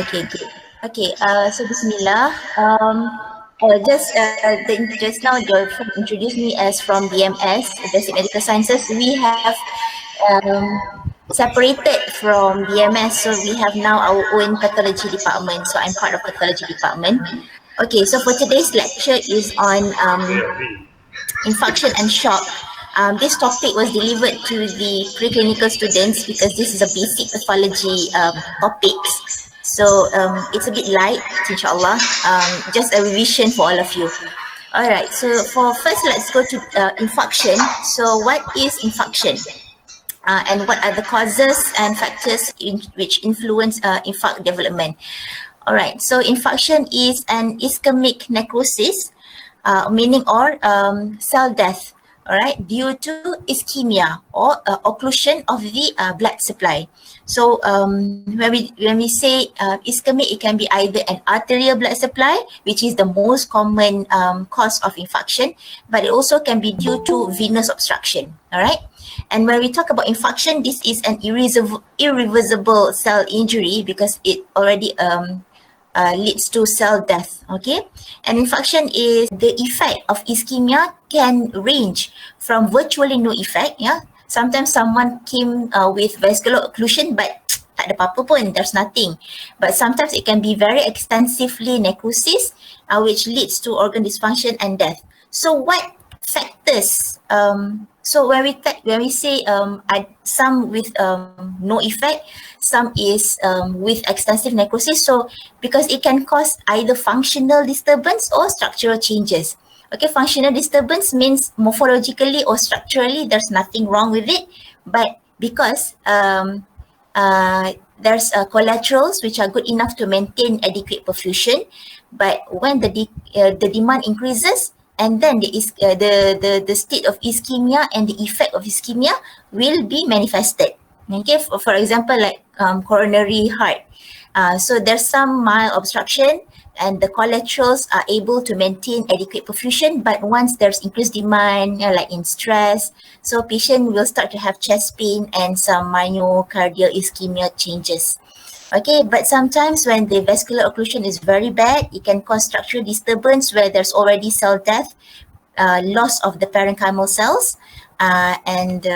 Okay, good. Okay, so Bismillah. Just now your friend introduced me as from BMS, Basic Medical Sciences. We have separated from BMS, so we have now our own pathology department. So I'm part of pathology department. Okay, so for today's lecture is on infarction and shock. This topic was delivered to the preclinical students because this is a basic pathology topics. So it's a bit light, inshallah. Just a revision for all of you. All right. So for first, let's go to infarction. So what is infarction? And what are the causes and factors which influence infarct development? All right. So infarction is an ischemic necrosis, meaning cell death, all right, due to ischemia or occlusion of the blood supply. So when we say ischemic, it can be either an arterial blood supply, which is the most common cause of infarction, but it also can be due to venous obstruction, all right. And when we talk about infarction, this is an irreversible cell injury because it already leads to cell death, okay? And infarction is the effect of ischemia can range from virtually no effect, yeah? Sometimes someone came with vascular occlusion but tak ada apa-apa pun, there's nothing. But sometimes it can be very extensively necrosis, which leads to organ dysfunction and death. So what factors, so when we say some with no effect, some is with extensive necrosis. So because it can cause either functional disturbance or structural changes. Okay, functional disturbance means morphologically or structurally there's nothing wrong with it, but because there's collaterals which are good enough to maintain adequate perfusion, but when the demand increases, and then the state of ischemia and the effect of ischemia will be manifested. Okay, for example, like coronary heart. So there's some mild obstruction and the collaterals are able to maintain adequate perfusion, but once there's increased demand, like in stress, so patient will start to have chest pain and some myocardial ischemia changes. Okay, but sometimes when the vascular occlusion is very bad, it can cause structural disturbance where there's already cell death, loss of the parenchymal cells, and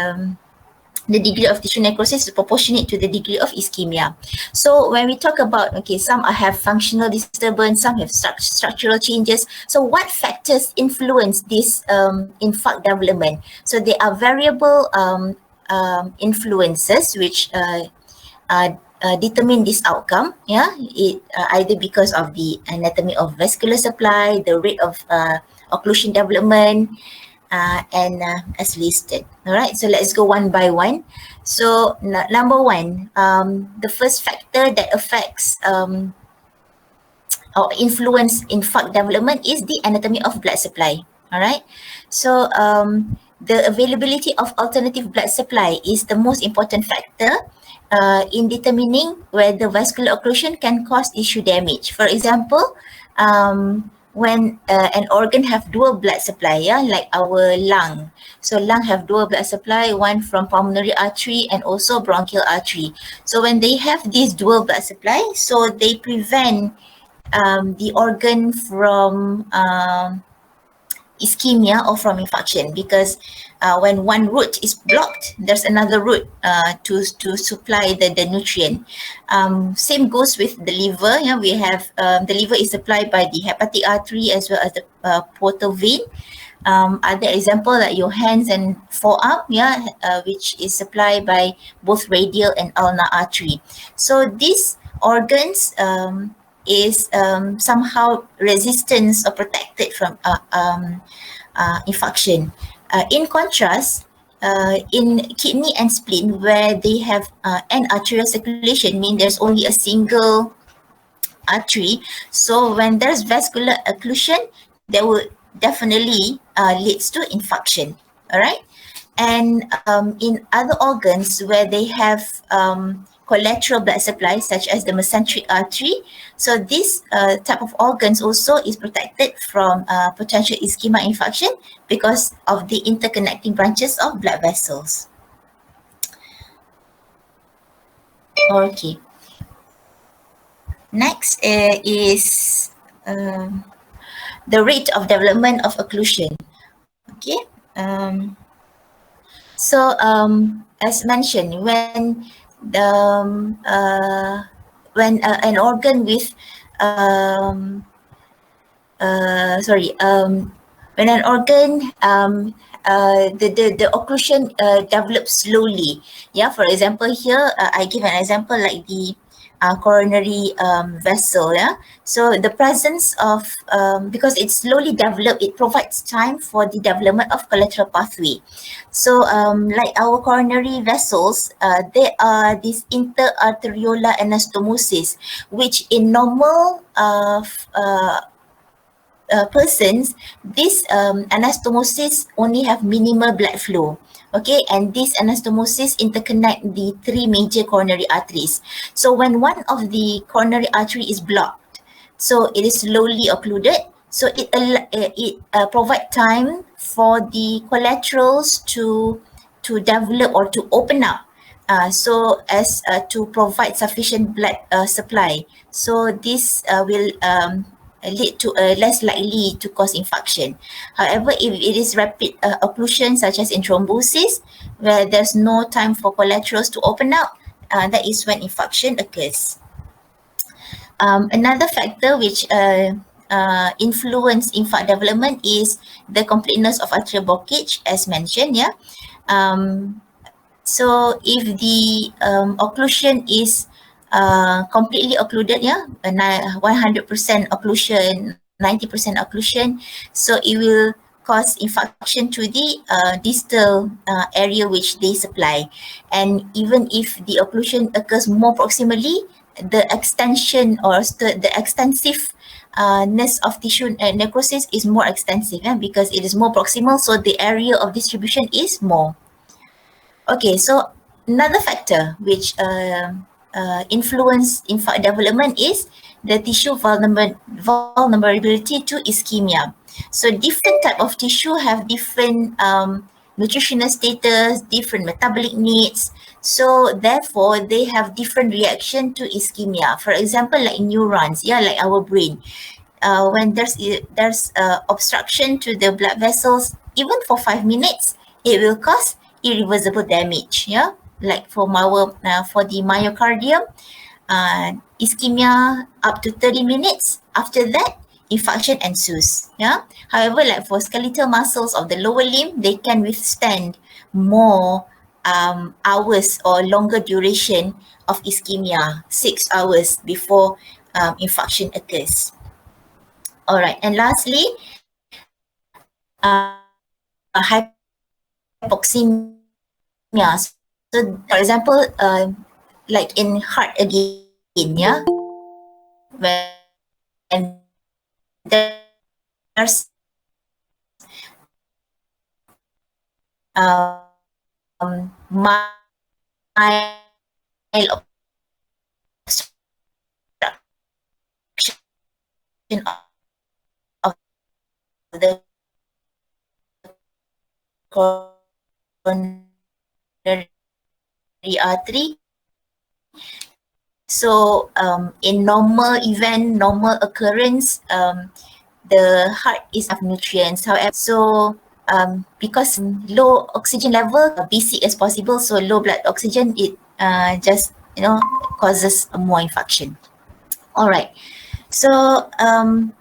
the degree of tissue necrosis is proportionate to the degree of ischemia. So when we talk about, okay, some have functional disturbance, some have structural changes. So what factors influence this infarct development? So there are variable influences which determine this outcome, yeah, it either because of the anatomy of vascular supply, the rate of occlusion development, and as listed. All right, so let's go one by one. So number one, the first factor that affects or influence infarct development is the anatomy of blood supply. All right, so the availability of alternative blood supply is the most important factor in determining whether vascular occlusion can cause tissue damage. For example, when an organ have dual blood supply, yeah, like our lung. So lung have dual blood supply, one from pulmonary artery and also bronchial artery. So when they have this dual blood supply, so they prevent the organ from ischemia or from infarction, because when one route is blocked, there's another route to supply the nutrient. Same goes with the liver. Yeah, we have the liver is supplied by the hepatic artery as well as the portal vein. Other example like your hands and forearm, yeah, which is supplied by both radial and ulnar artery. So these organs is somehow resistant or protected from infarction. In contrast, in kidney and spleen, where they have an arterial circulation, mean there's only a single artery. So when there's vascular occlusion, there will definitely leads to infarction. All right, and in other organs where they have collateral blood supply, such as the mesenteric artery, so this type of organs also is protected from potential ischemia infarction because of the interconnecting branches of blood vessels. Okay. Next is the rate of development of occlusion. Okay. As mentioned, the when an organ with um, sorry when an organ the occlusion develops slowly. Yeah, for example here I give an example like the coronary vessel. Yeah, so the presence of because it's slowly developed, it provides time for the development of collateral pathway. So like our coronary vessels, there are this interarteriolar anastomosis, which in normal persons, this anastomosis only have minimal blood flow. Okay, and this anastomosis interconnect the three major coronary arteries. So when one of the coronary artery is blocked, so it is slowly occluded. So it provide time for the collaterals to develop or to open up, so as to provide sufficient blood supply. So this will lead to less likely to cause infarction. However, if it is rapid occlusion such as in thrombosis, where there's no time for collaterals to open up, that is when infarction occurs. Another factor which influence infarct development is the completeness of arterial blockage, as mentioned. Yeah. So if the occlusion is completely occluded, yeah, 100% occlusion, 90% occlusion, so it will cause infarction to the distal area which they supply. And even if the occlusion occurs more proximally, the extension or the extensive ness of tissue necrosis is more extensive, because it is more proximal, so the area of distribution is more. Okay, so another factor which influence infarct development is the tissue vulnerability to ischemia. So different type of tissue have different nutritional status, different metabolic needs. So therefore, they have different reaction to ischemia. For example, like neurons, yeah, like our brain. When there's obstruction to the blood vessels, even for 5 minutes, it will cause irreversible damage. Yeah, like for the myocardium, ischemia up to 30 minutes. After that, infarction ensues. Yeah. However, like for skeletal muscles of the lower limb, they can withstand more hours or longer duration of ischemia, 6 hours before infarction occurs. All right, and lastly, hypoxemia. So, for example, like in heart again, yeah, when there's mild obstruction of the coronary artery. So in normal event, normal occurrence, the heart is of nutrients. However, so because low oxygen level, basic as possible, so low blood oxygen, it just causes more infarction. All right. So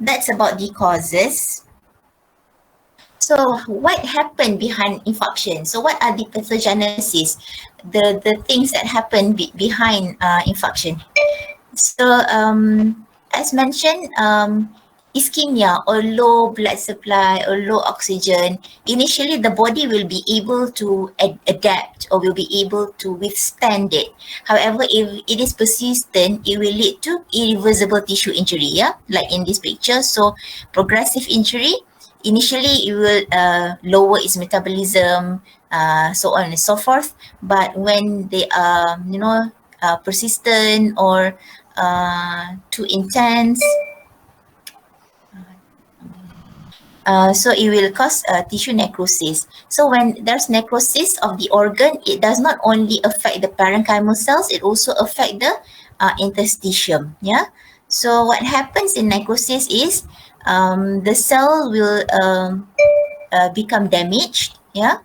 that's about the causes. So what happened behind infarction? So what are the pathogenesis, the things that happen behind infarction? So as mentioned, ischemia or low blood supply or low oxygen, initially the body will be able to adapt or will be able to withstand it. However, if it is persistent, it will lead to irreversible tissue injury, yeah, like in this picture. So progressive injury, initially it will lower its metabolism, so on and so forth. But when they are, persistent or too intense, so it will cause tissue necrosis. So when there's necrosis of the organ, it does not only affect the parenchymal cells, it also affect the interstitium. Yeah. So what happens in necrosis is the cell will become damaged. Yeah,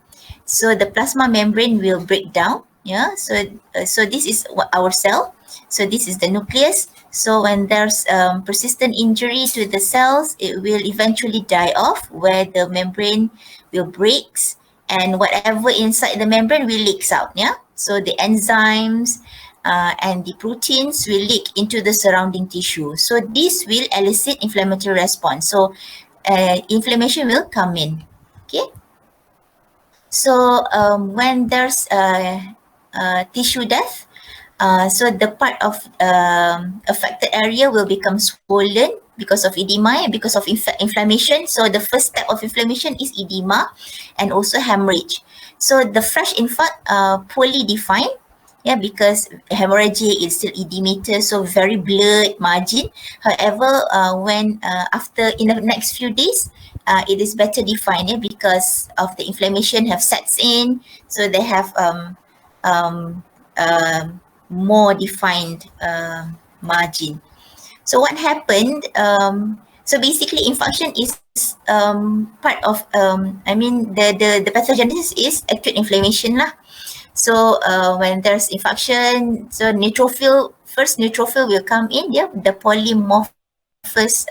so the plasma membrane will break down. Yeah, so this is our cell. So this is the nucleus. So when there's persistent injury to the cells, it will eventually die off, where the membrane will breaks, and whatever inside the membrane will leaks out. Yeah, so the enzymes and the proteins will leak into the surrounding tissue. So this will elicit inflammatory response. So inflammation will come in. Okay. So when there's tissue death, so the part of affected area will become swollen because of edema and because of inflammation. So the first step of inflammation is edema and also hemorrhage. So the fresh infarct poorly defined, yeah, because hemorrhagic is still edematous, so very blurred margin. However, when after in the next few days, it is better defined, yeah, because of the inflammation have sets in, so they have um, more defined margin. So what happened? So basically, infarction is part of. I mean, the pathogenesis is acute inflammation lah. So when there's infarction, so neutrophil will come in. Yeah, the polymorphous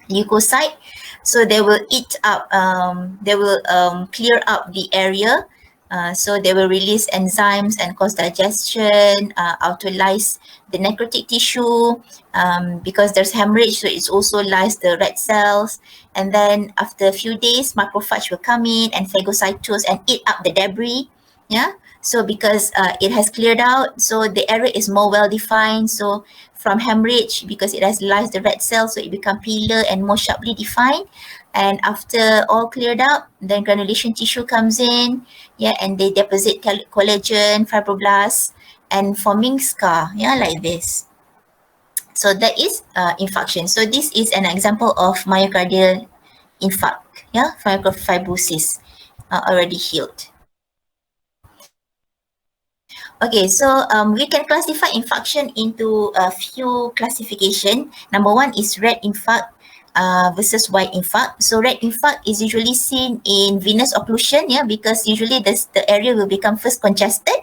leukocyte. So they will eat up, they will clear up the area. So they will release enzymes and cause digestion, autolyse the necrotic tissue, because there's hemorrhage, so it's also lyse the red cells. And then after a few days, macrophage will come in and phagocytose and eat up the debris. Yeah. So because it has cleared out, so the area is more well defined. So from hemorrhage, because it has lysed the red cells, so it become paler and more sharply defined. And after all cleared up, then granulation tissue comes in, yeah, and they deposit collagen, fibroblasts, and forming scar, yeah, like this. So that is infarction. So this is an example of myocardial infarct, yeah, fibrosis already healed. Okay, so we can classify infarction into a few classification. Number one is red infarct versus white infarct. So red infarct is usually seen in venous occlusion, yeah, because usually the area will become first congested.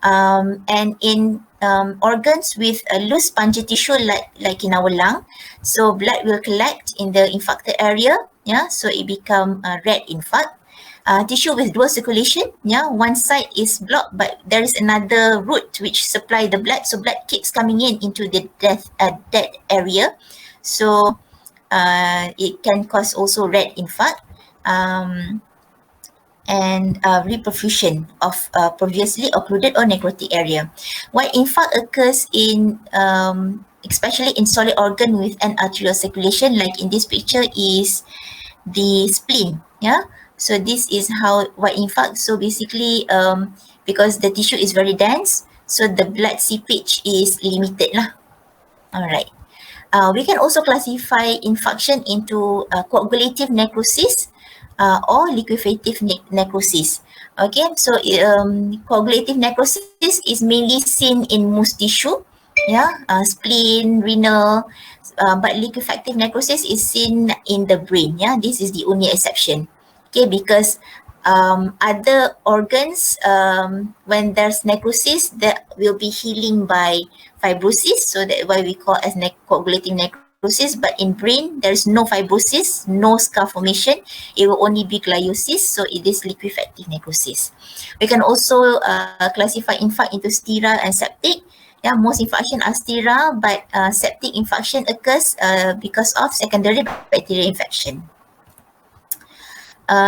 And in organs with a loose spongy tissue like in our lung, so blood will collect in the infarcted area, yeah, so it become a red infarct. Tissue with dual circulation, yeah, one side is blocked, but there is another route which supply the blood, so blood keeps coming in into the dead area. So it can cause also red infarct. And reperfusion of previously occluded or necrotic area. White infarct occurs in especially in solid organ with an arterial circulation, like in this picture is the spleen, yeah. So this is how white infarct. So basically, because the tissue is very dense, so the blood seepage is limited lah. Alright. We can also classify infarction into coagulative necrosis or liquefative necrosis. Okay, so coagulative necrosis is mainly seen in most tissue, yeah, spleen, renal, but liquefactive necrosis is seen in the brain. Yeah, this is the only exception. Okay, because other organs, when there's necrosis, that will be healing by fibrosis. So that's why we call as coagulative necrosis. But in brain, there is no fibrosis, no scar formation. It will only be gliosis. So it is liquefactive necrosis. We can also classify infarct into sterile and septic. Yeah, most infarction are sterile, but septic infarction occurs because of secondary bacterial infection.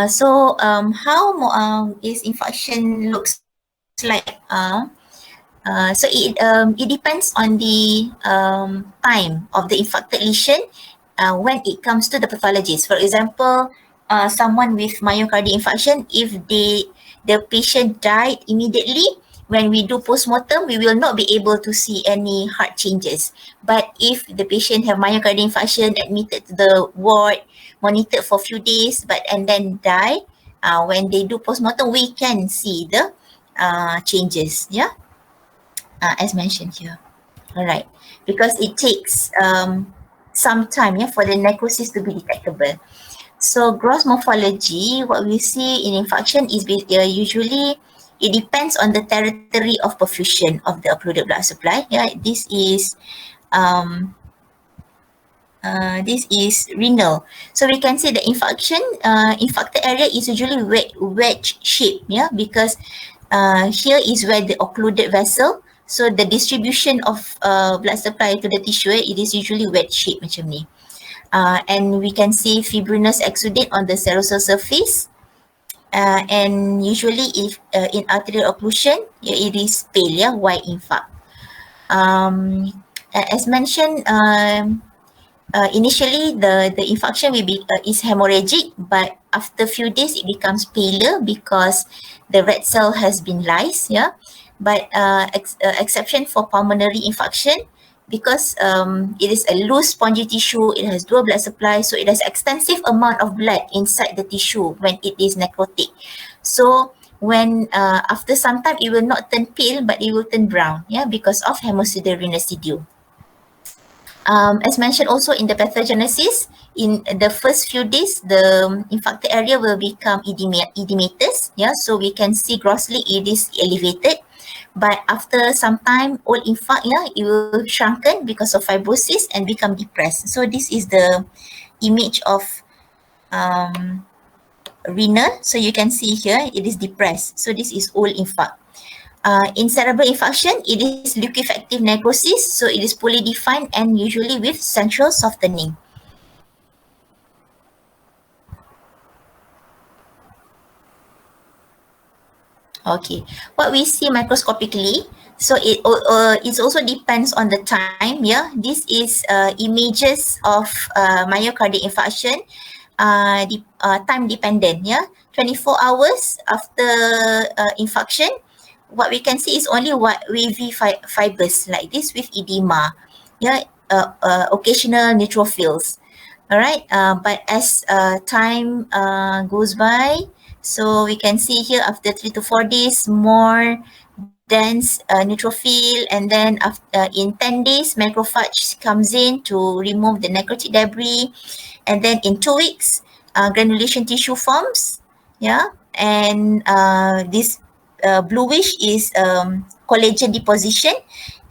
So how is infarction looks like? So it depends on the time of the infarcted lesion when it comes to the pathologist. For example, someone with myocardial infarction, if the patient died immediately, when we do postmortem, we will not be able to see any heart changes. But if the patient have myocardial infarction, admitted to the ward, monitored for a few days, and then die, when they do postmortem, we can see the changes, yeah, as mentioned here. All right, because it takes some time, yeah, for the necrosis to be detectable. So gross morphology, what we see in infarction is usually it depends on the territory of perfusion of the occluded blood supply. Yeah, um, this is renal. So we can say the infarcted area is usually wedge shape, yeah, because here is where the occluded vessel. So the distribution of blood supply to the tissue, it is usually wedge shape macam ni. And we can see fibrinous exudate on the serosal surface. And usually if in arterial occlusion, yeah, it is pale, yeah, white infarct. As mentioned, initially the infarction will be is hemorrhagic, but after few days it becomes paler because the red cell has been lysed, yeah. But exception for pulmonary infarction, because it is a loose spongy tissue, it has dual blood supply, so it has extensive amount of blood inside the tissue when it is necrotic. So when after some time it will not turn pale, but it will turn brown, yeah, because of hemosiderin residue. As mentioned also in the pathogenesis, in the first few days, the infarcted area will become edematous. Yeah, so we can see grossly it is elevated. But after some time, all infarct, yeah, it will shrunken because of fibrosis and become depressed. So this is the image of renal. So you can see here, it is depressed. So this is all infarct. In cerebral infarction, it is liquefactive necrosis, so it is poorly defined and usually with central softening. Okay, what we see microscopically, so it also depends on the time. Yeah, this is images of myocardial infarction, time dependent. Yeah, 24 hours after infarction, what we can see is only wavy fibers like this with edema. Yeah, occasional neutrophils. All right, but as time goes by, so we can see here after 3 to 4 days, more dense neutrophil, and then after, in 10 days, macrophage comes in to remove the necrotic debris, and then in 2 weeks, granulation tissue forms, yeah, and this bluish is collagen deposition,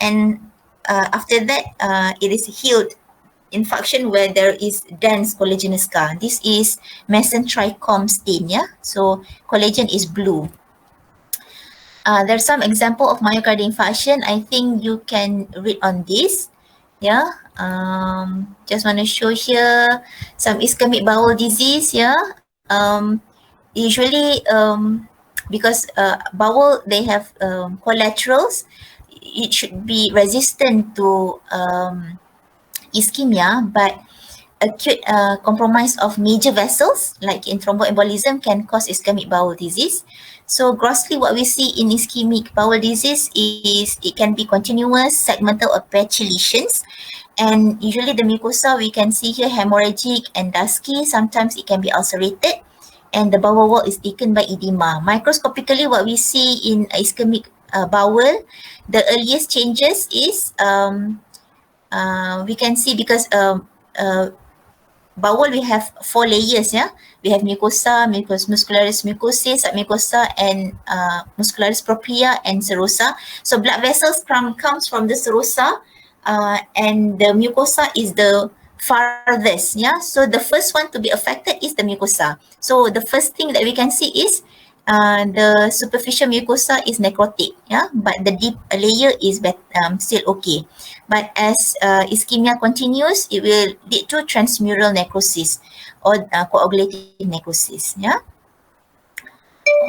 and after that, it is healed infarction where there is dense collagenous scar. This is mesenteric stain, yeah. So collagen is blue. There's some example of myocardial infarction. I think you can read on this. Yeah. Just want to show here some ischemic bowel disease. Yeah. Usually, because bowel they have collaterals, it should be resistant to ischemia, but acute compromise of major vessels like in thromboembolism can cause ischemic bowel disease. So grossly what we see in ischemic bowel disease is it can be continuous, segmental or patchy lesions, and usually the mucosa we can see here hemorrhagic and dusky. Sometimes it can be ulcerated, and the bowel wall is thickened by edema. Microscopically what we see in ischemic bowel, the earliest changes is we can see because bowel we have 4 layers, yeah. We have mucosa, muscularis mucosae, submucosa, and muscularis propria and serosa. So blood vessels comes from the serosa, and the mucosa is the farthest, yeah. So the first one to be affected is the mucosa. So the first thing that we can see is the superficial mucosa is necrotic, yeah, but the deep layer is still okay. But as ischemia continues, it will lead to transmural necrosis or coagulative necrosis, yeah.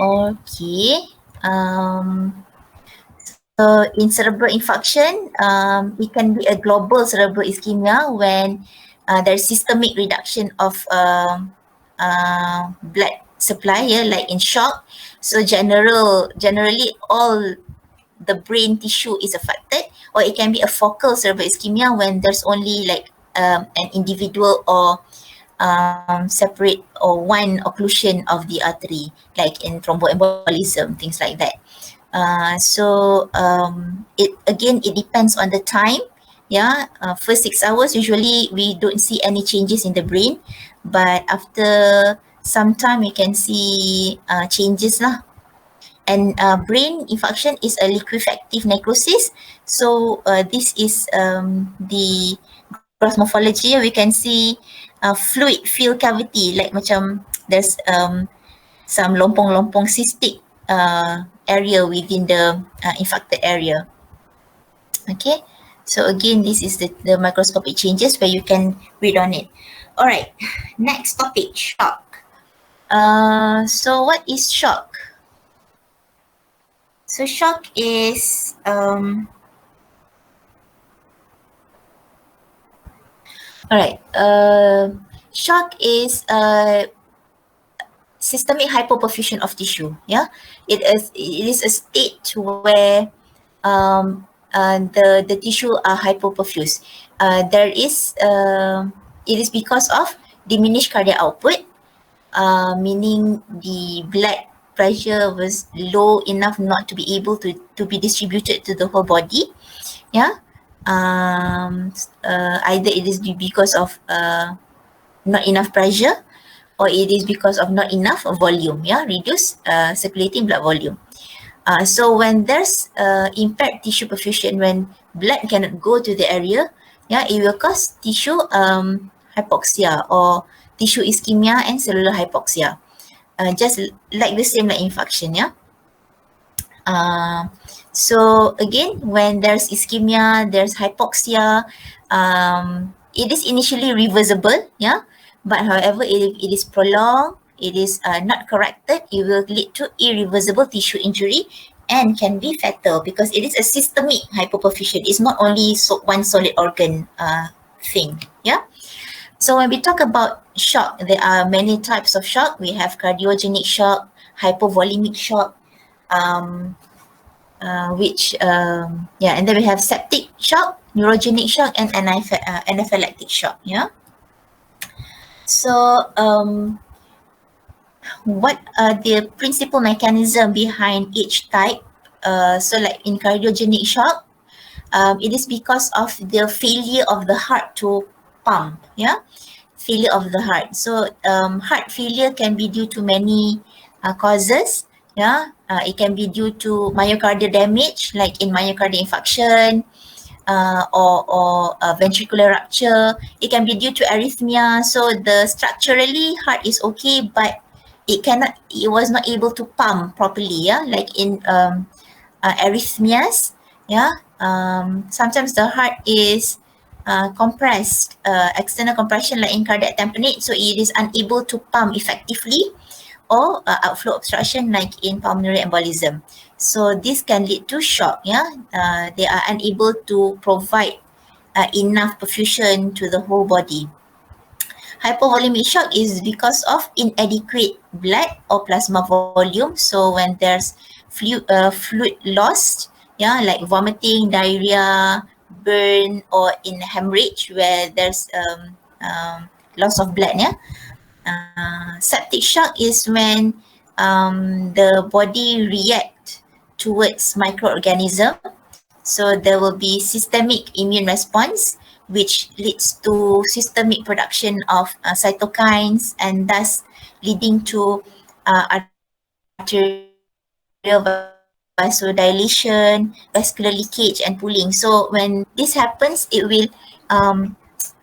Okay. So in cerebral infarction, it can be a global cerebral ischemia when there's systemic reduction of blood supply, yeah, like in shock. So generally all the brain tissue is affected, or it can be a focal cerebral ischemia when there's only like an individual or separate or one occlusion of the artery, like in thromboembolism, things like that. It depends on the time. Yeah, first 6 hours usually we don't see any changes in the brain, but after some time you can see changes lah. And brain infarction is a liquefactive necrosis. So this is the gross morphology. We can see fluid filled cavity, like macam there's some lompong-lompong cystic area within the infected area. Okay, so again, this is the microscopic changes where you can read on it. All right, next topic, shock. So what is shock? So shock is shock is systemic hypoperfusion of tissue. Yeah, it is a state where the tissue are hypoperfused. It is because of diminished cardiac output, meaning the blood pressure was low enough not to be able to be distributed to the whole body. Yeah, either it is because of not enough pressure, or it is because of not enough volume. Yeah, reduced circulating blood volume. So when there's impaired tissue perfusion, when blood cannot go to the area, yeah, it will cause tissue hypoxia or tissue ischemia and cellular hypoxia. Just like the same like infarction, yeah. So again, when there's ischemia, there's hypoxia, it is initially reversible, yeah. But however, it is prolonged, it is not corrected, it will lead to irreversible tissue injury and can be fatal because it is a systemic hypoperfusion. It's not only one solid organ thing, yeah. So when we talk about shock, there are many types of shock. We have cardiogenic shock, hypovolemic shock, and then we have septic shock, neurogenic shock, and anaphylactic shock. Yeah. So what are the principal mechanism behind each type? So like in cardiogenic shock, it is because of the failure of the heart to pump. Yeah, failure of the heart. So heart failure can be due to many causes. Yeah, it can be due to myocardial damage, like in myocardial infarction, or ventricular rupture. It can be due to arrhythmia. So the structurally heart is okay, but it was not able to pump properly. Yeah, like in arrhythmias. Yeah, sometimes the heart is compressed, external compression like in cardiac tamponade, so it is unable to pump effectively, or outflow obstruction like in pulmonary embolism. So this can lead to shock. Yeah, they are unable to provide enough perfusion to the whole body. Hypovolemic shock is because of inadequate blood or plasma volume. So when there's fluid lost, yeah, like vomiting, diarrhea, burn, or in hemorrhage where there's loss of blood. Yeah. Septic shock is when the body react towards microorganism. So there will be systemic immune response, which leads to systemic production of cytokines, and thus leading to arterial vasodilation, vascular leakage, and pooling. So when this happens, it will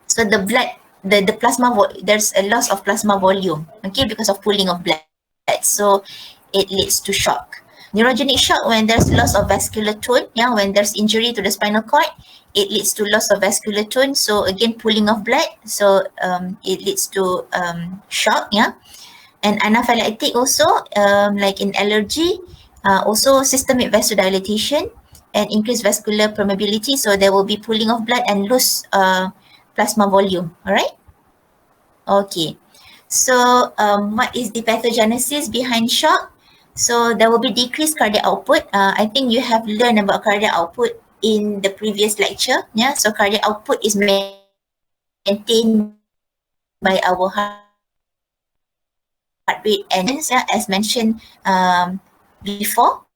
so the blood, the plasma, there's a loss of plasma volume, okay, because of pooling of blood. So it leads to shock. Neurogenic shock, when there's loss of vascular tone, yeah, when there's injury to the spinal cord, it leads to loss of vascular tone. So again, pooling of blood. So it leads to shock, yeah. And anaphylactic also, like in allergy, also systemic vasodilatation and increased vascular permeability. So there will be pooling of blood and loose plasma volume. All right. Okay. So what is the pathogenesis behind shock? So there will be decreased cardiac output. I think you have learned about cardiac output in the previous lecture. Yeah. So cardiac output is maintained by our heart rate and as mentioned before.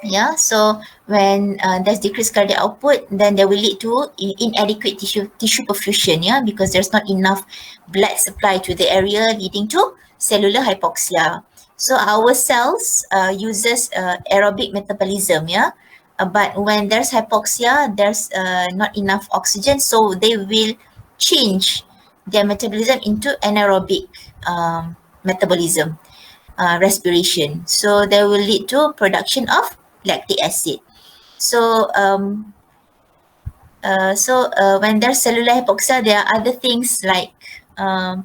Yeah, so when there's decreased cardiac output, then they will lead to inadequate tissue perfusion, yeah, because there's not enough blood supply to the area, leading to cellular hypoxia. So our cells uses aerobic metabolism, yeah, but when there's hypoxia, there's not enough oxygen, so they will change their metabolism into anaerobic metabolism, respiration. So they will lead to production of lactic acid. So when there's cellular hypoxia, there are other things like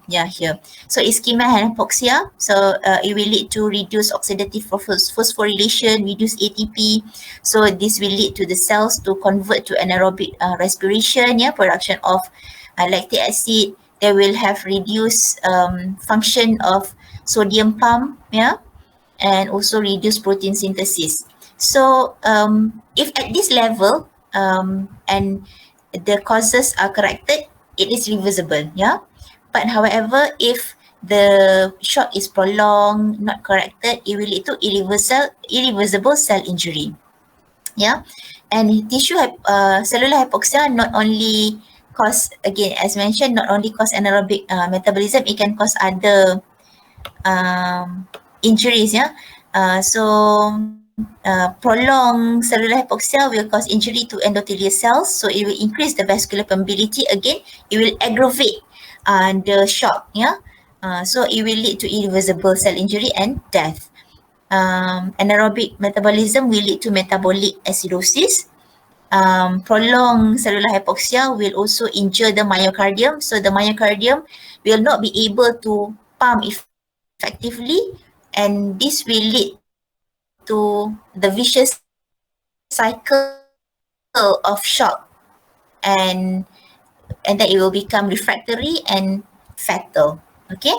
here. So ischemia and hypoxia. So it will lead to reduced oxidative phosphorylation, reduced ATP. So this will lead to the cells to convert to anaerobic respiration, yeah, production of lactic acid. They will have reduced function of sodium pump, yeah, and also reduce protein synthesis. So if at this level and the causes are corrected, it is reversible, yeah. But however, if the shock is prolonged, not corrected, it will lead to irreversible cell injury, yeah. And cellular hypoxia not only cause, again as mentioned, not only cause anaerobic metabolism, it can cause other injuries, yeah. Prolonged cellular hypoxia will cause injury to endothelial cells, so it will increase the vascular permeability. Again, it will aggravate the shock, yeah. So it will lead to irreversible cell injury and death. Anaerobic metabolism will lead to metabolic acidosis. Prolonged cellular hypoxia will also injure the myocardium, so the myocardium will not be able to pump effectively, and this will lead to the vicious cycle of shock, and and that it will become refractory and fatal. Okay.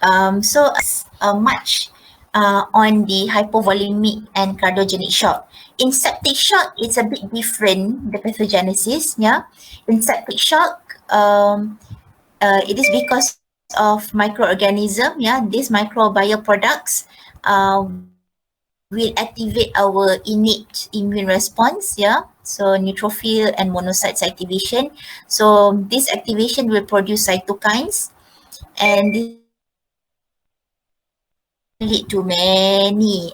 Much on the hypovolemic and cardiogenic shock. In septic shock, it's a bit different, the pathogenesis, yeah. In septic shock, it is because of microorganism, yeah. These microbial products will activate our innate immune response, yeah. So neutrophil and monocytes activation. So this activation will produce cytokines, and this will lead to many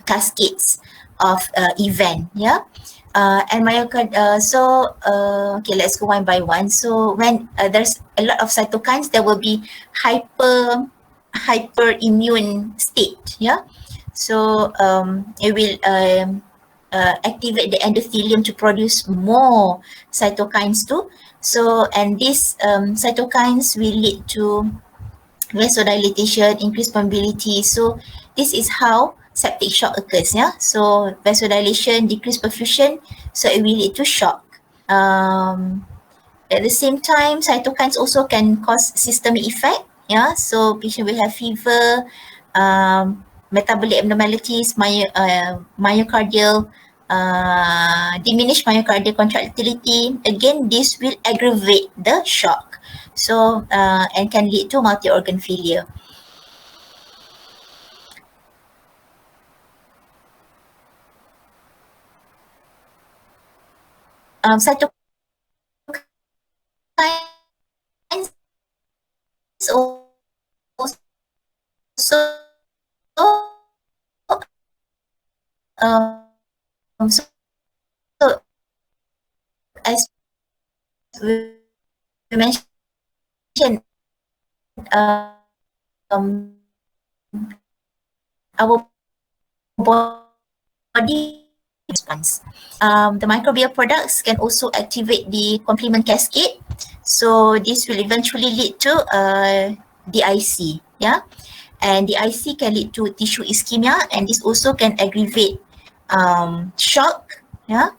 cascades of event, yeah. Okay, let's go one by one. So when there's a lot of cytokines, there will be hyperimmune state, yeah. So it will activate the endothelium to produce more cytokines too. So, and these cytokines will lead to vasodilatation, increased permeability. So this is how septic shock occurs, yeah. So vasodilation, decreased perfusion, so it will lead to shock. At the same time, cytokines also can cause systemic effect, yeah. So patient will have fever, metabolic abnormalities, myocardial, diminished myocardial contractility. Again, this will aggravate the shock. So, and can lead to multi-organ failure. Cytokines also, so as we mentioned, our body response. The microbial products can also activate the complement cascade. So this will eventually lead to DIC, yeah. And DIC can lead to tissue ischemia, and this also can aggravate shock, yeah.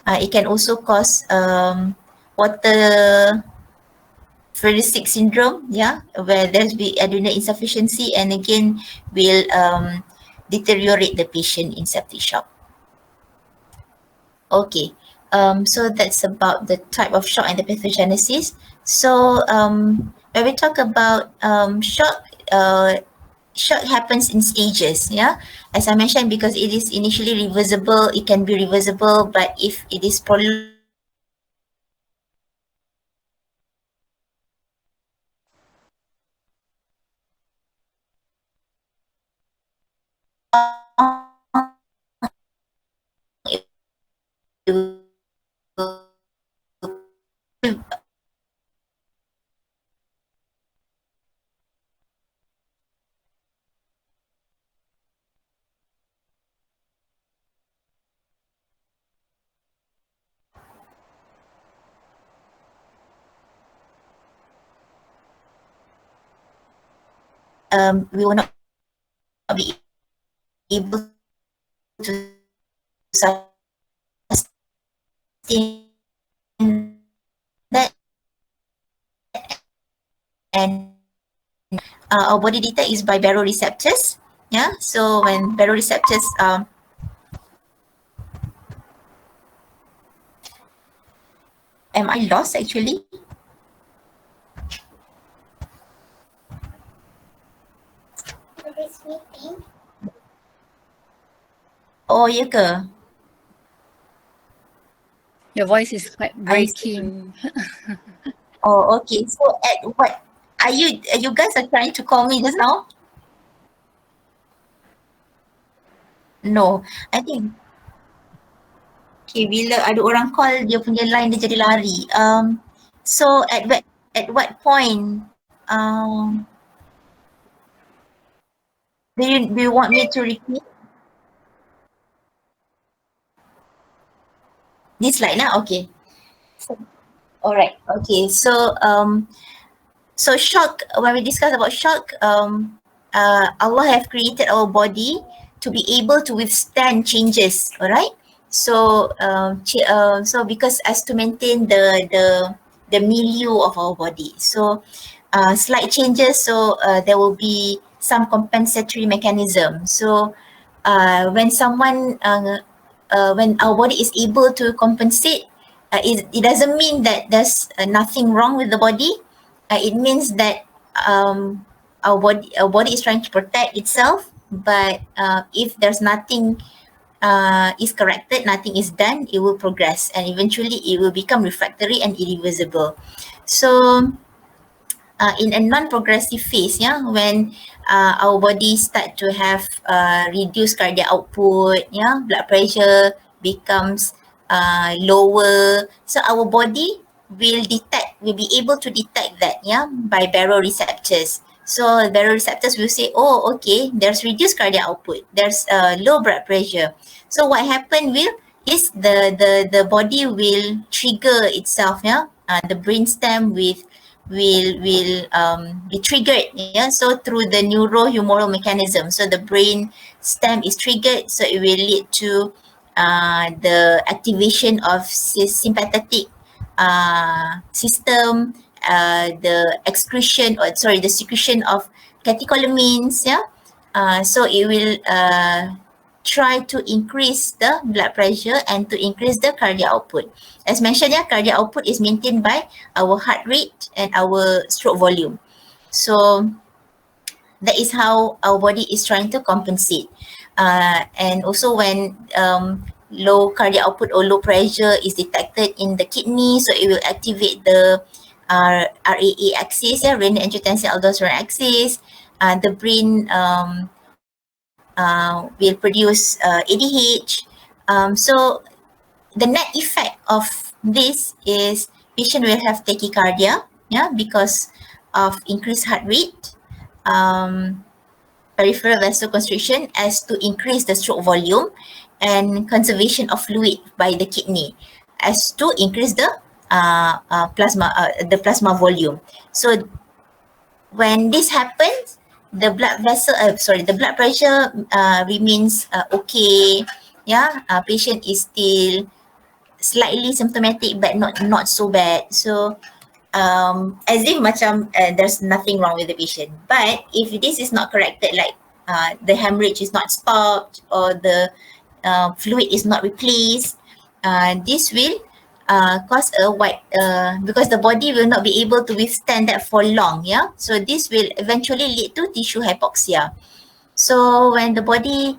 It can also cause water Frederick syndrome, yeah, where there's be adrenal insufficiency, and again will deteriorate the patient in septic shock. Okay, so that's about the type of shock and the pathogenesis. So when we talk about shock, shock happens in stages, yeah. As I mentioned, because it is initially reversible, it can be reversible, but if it is prolonged, we will not be able to sustain that, and our body detect is by baroreceptors. Yeah, so when baroreceptors, am I lost actually? Oh, ya ke? Your voice is quite I see. breaking. Oh, okay. So at what are you guys are trying to call me just now? No, I think okay, bila ada orang call dia punya line dia jadi lari. So at what point do you want me to repeat this line now? Okay. So, all right. Okay. So shock, when we discuss about shock, Allah have created our body to be able to withstand changes. All right. So so because as to maintain the milieu of our body. So slight changes. So there will be some compensatory mechanism. So when our body is able to compensate, it doesn't mean that there's nothing wrong with the body. It means that our body is trying to protect itself, but if there's nothing is corrected, nothing is done, it will progress and eventually it will become refractory and irreversible. So in a non-progressive phase, yeah, when our body start to have reduced cardiac output, yeah, blood pressure becomes lower, so our body will be able to detect that, yeah, by baroreceptors. So baroreceptors will say, oh, okay, there's reduced cardiac output, there's low blood pressure. So what happen will is the body will trigger itself, yeah, the brainstem will be triggered, yeah, so through the neurohumoral mechanism. So the brain stem is triggered, so it will lead to the activation of sympathetic system, the excretion, or sorry, the secretion of catecholamines, yeah. So it will try to increase the blood pressure and to increase the cardiac output. As mentioned, yeah, cardiac output is maintained by our heart rate and our stroke volume. So that is how our body is trying to compensate. And also when low cardiac output or low pressure is detected in the kidney, so it will activate the RAA axis, yeah, renin angiotensin aldosterone axis. The brain will produce ADH. So the net effect of this is patient will have tachycardia, yeah, because of increased heart rate, peripheral vasoconstriction as to increase the stroke volume, and conservation of fluid by the kidney as to increase the plasma volume. So when this happens, the blood pressure remains okay. Yeah, patient is still slightly symptomatic but not so bad. So as if macam there's nothing wrong with the patient. But if this is not corrected, like the hemorrhage is not stopped or the fluid is not replaced, this will cause a white because the body will not be able to withstand that for long. Yeah, so this will eventually lead to tissue hypoxia. So when the body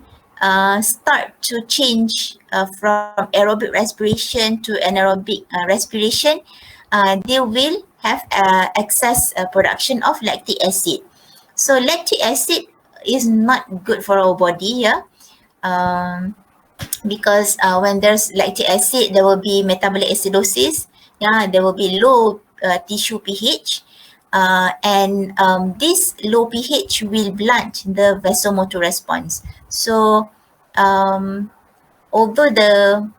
start to change from aerobic respiration to anaerobic respiration, they will have excess production of lactic acid. So lactic acid is not good for our body. Yeah, um, because when there's lactic acid, there will be metabolic acidosis. Yeah, there will be low tissue pH. And this low pH will blunt the vasomotor response. So, um, although the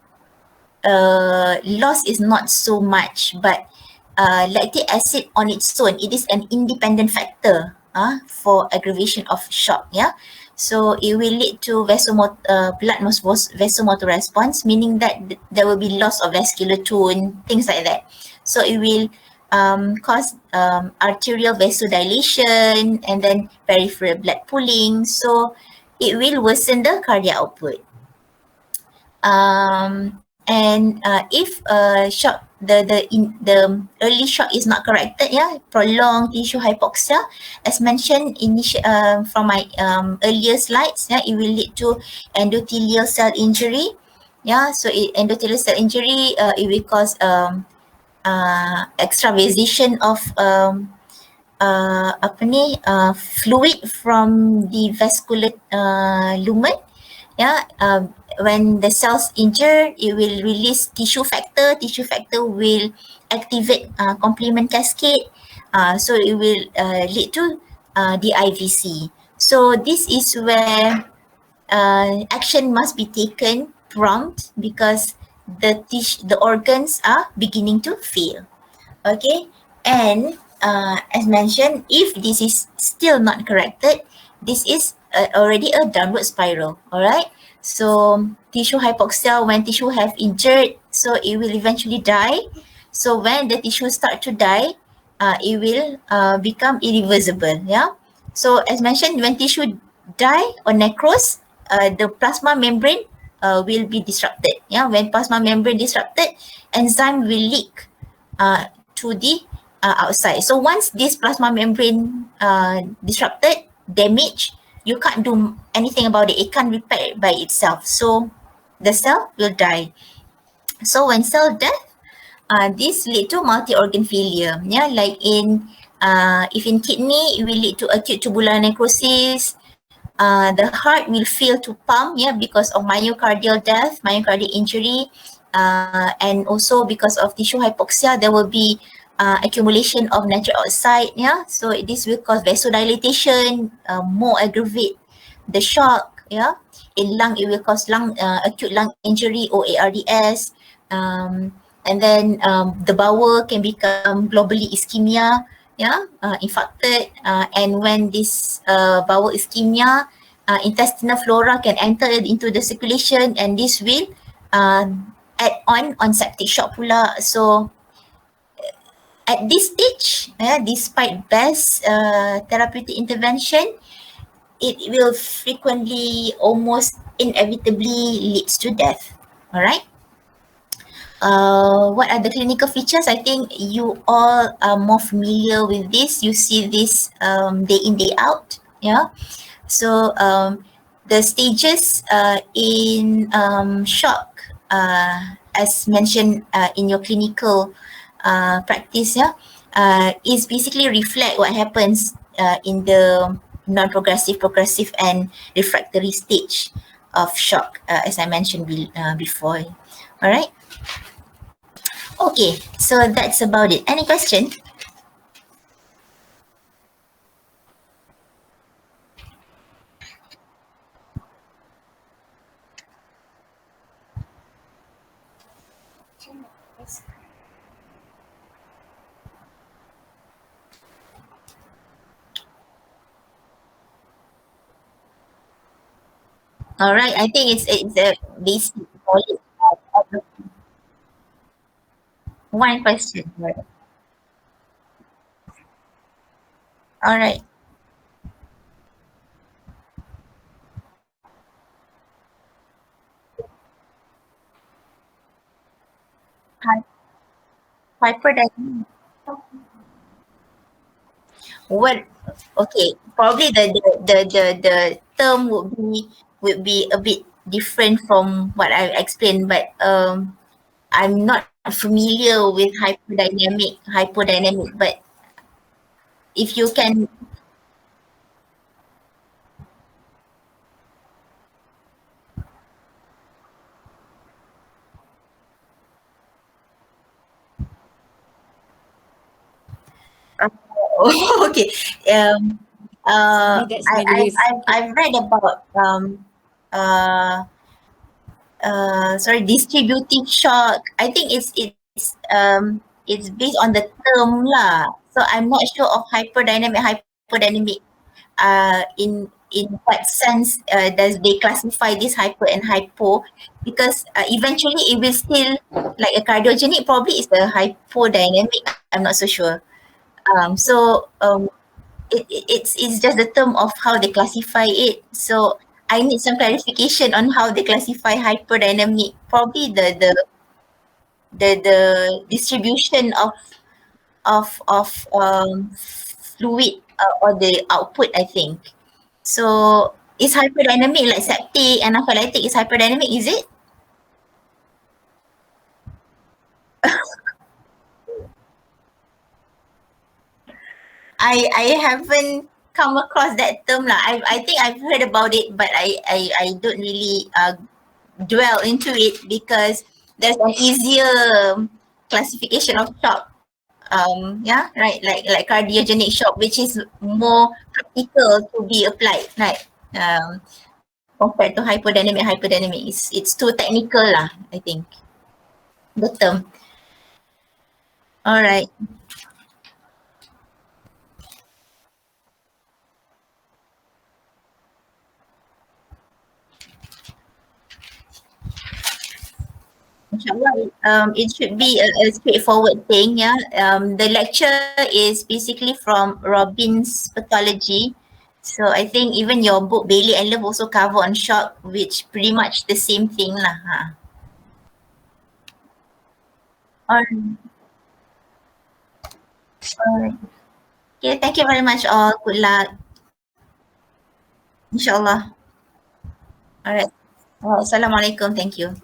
loss is not so much, but lactic acid on its own, it is an independent factor for aggravation of shock. Yeah, so it will lead to vasomotor response, meaning that there will be loss of vascular tone, things like that. So it will cause arterial vasodilation and then peripheral blood pooling. So it will worsen the cardiac output. And if shock the early shock is not corrected, yeah, prolonged tissue hypoxia, as mentioned from my earlier slides, yeah, it will lead to endothelial cell injury. Yeah, so endothelial cell injury, it will cause extravasation of fluid from the vascular lumen. Yeah, when the cells injure, it will release tissue factor. Tissue factor will activate complement cascade. So it will lead to the IVC. So this is where action must be taken prompt because the organs are beginning to fail. Okay, and as mentioned, if this is still not corrected, this is already a downward spiral. All right, so tissue hypoxia, when tissue have injured, so it will eventually die. So when the tissue start to die, it will become irreversible. Yeah, so as mentioned, when tissue die or necrose, the plasma membrane will be disrupted. Yeah, when plasma membrane disrupted, enzyme will leak to the outside. So once this plasma membrane disrupted, damaged, you can't do anything about it. It can't repair it by itself. So the cell will die. So when cell death, this lead to multi-organ failure. Yeah, like if in kidney, it will lead to acute tubular necrosis. The heart will fail to pump, yeah, because of myocardial death, myocardial injury, and also because of tissue hypoxia, there will be accumulation of nitric oxide, yeah. So this will cause vasodilation, more aggravate the shock, yeah. In lung, it will cause acute lung injury or ARDS, and then the bowel can become globally ischemia, yeah, infarcted, and when this bowel ischemia, intestinal flora can enter into the circulation, and this will add on septic shock pula. So at this stage, despite best therapeutic intervention, it will frequently, almost inevitably, leads to death. All right. What are the clinical features? I think you all are more familiar with this. You see this day in, day out. Yeah. So the stages in shock, as mentioned in your clinical practice, yeah, is basically reflect what happens in the non-progressive, progressive, and refractory stage of shock, as I mentioned before. All right. Okay, so that's about it. Any question? All right, I think it's a basic knowledge of one question. All right. Hi. hyperdynamic. What? Okay, probably the term would be a bit different from what I explained, but I'm not familiar with hypodynamic. But if you can, okay, um, Maybe that's Malay's. I've read about uh sorry, distributive shock. I think it's based on the term lah. So I'm not sure of hyperdynamic. In what sense does they classify this hyper and hypo? Because eventually it will still, like a cardiogenic probably is the hypodynamic. I'm not so sure. It's just the term of how they classify it. So I need some clarification on how they classify hyperdynamic. Probably the distribution of fluid or the output, I think. So is hyperdynamic like septic and aphalytic is hyperdynamic, is it? I haven't come across that term lah. I think I've heard about it, but I don't really dwell into it because there's an easier classification of shock. Yeah, right. Like cardiogenic shock, which is more practical to be applied, right? Compared to hypodynamic, it's too technical lah, I think, the term. All right. Inshallah, it should be a straightforward thing. Yeah. The lecture is basically from Robbins Pathology. So I think even your book Bailey and Love also cover on shock, which pretty much the same thing lah. Alright. Alright. Okay, thank you very much all. Good luck. Inshallah. Alright. Assalamualaikum. Thank you.